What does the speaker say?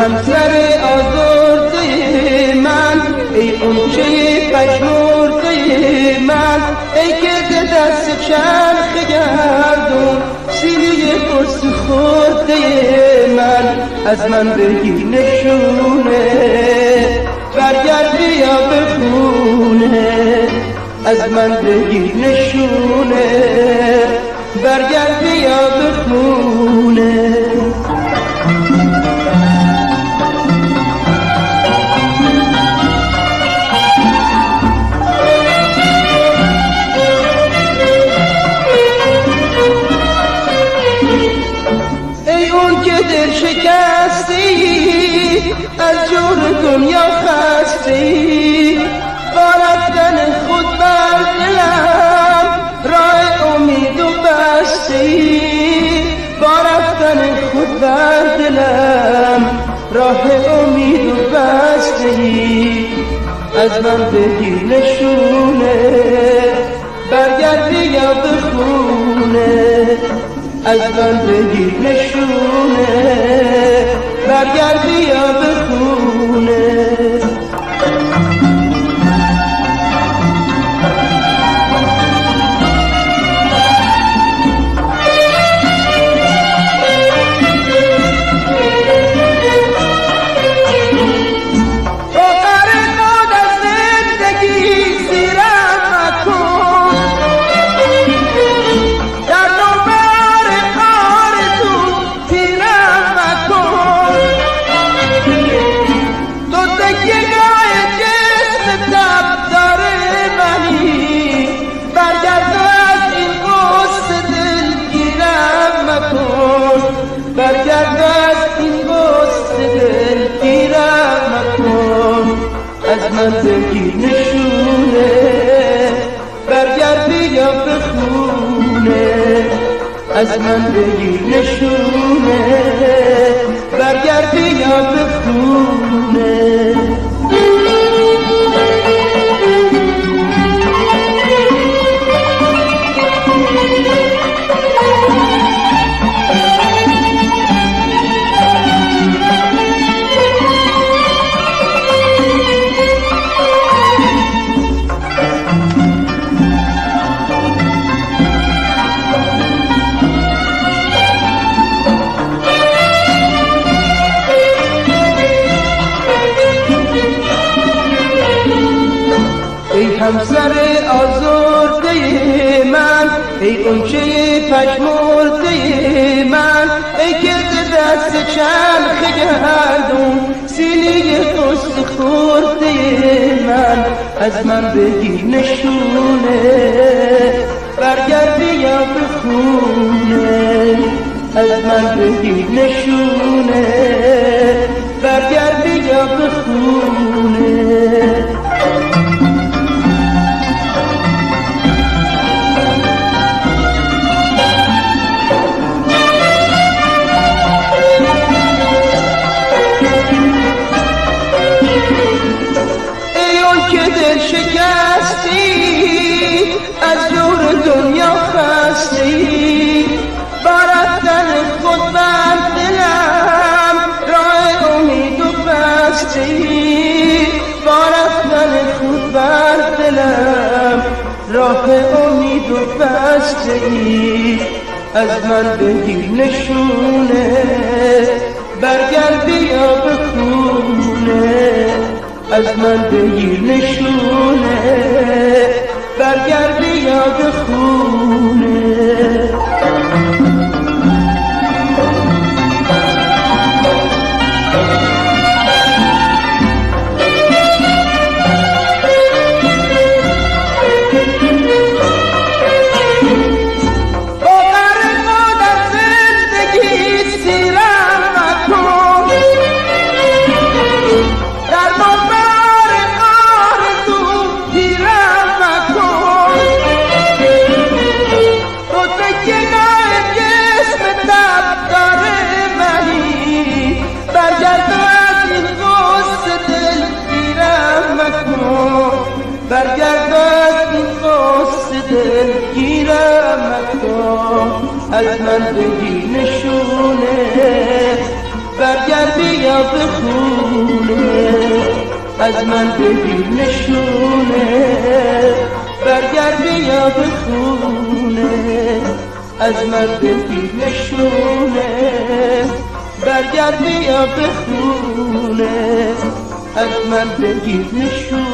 همسر آزرده من، ای اونچه پژمرده من، ای که دست چرخ گردون سینه قرص خورده من. از من بگیر نشونه، برگرد بیا به خونه. از من بگیر نشونه، برگرد بیا به خونه. ای اون که دل شکستی، از جور دنیا خستی، با رفتن خود بر دلم راه امید و بستی. با رفتن خود بر دلم راه امید و بستی. از من بگیر نشونه، برگرد بیا به خونه. از من بگیر نشونه، برگرد بیا به خونه. برگرد از این غصه دلگیرم مکن. از من بگیر نشونه، برگرد بیا به خونه. از من بگیر نشونه، برگرد بیا به خونه. ای همسر آزرده من، ای اونچه پژمرده من، ای که دست چرخ گردون سینه قصد خورده من. از من بگیر نشونه، برگرد بیا به خونه. از من بگیر نشونه، برگرد بیا به خونه. دل شکستی، از دور دنیا خستی، با رفتن خود بر دلم راه امید و بستی. با رفتن خود بر دلم راه امید و بستی. از من بگیر نشونه، برگرد بیا به خونه. از من بگیر نشونه، برگرد بیا به خونه. برگرد از این غصه دلگیرم مکن. از من بگیر نشونه، برگرد برگرد بیا به خونه، از من بگیر نشونه، برگرد بیا به خونه، از من بگیر نشونه، برگرد بیا به خونه، از من بگیر نشونه.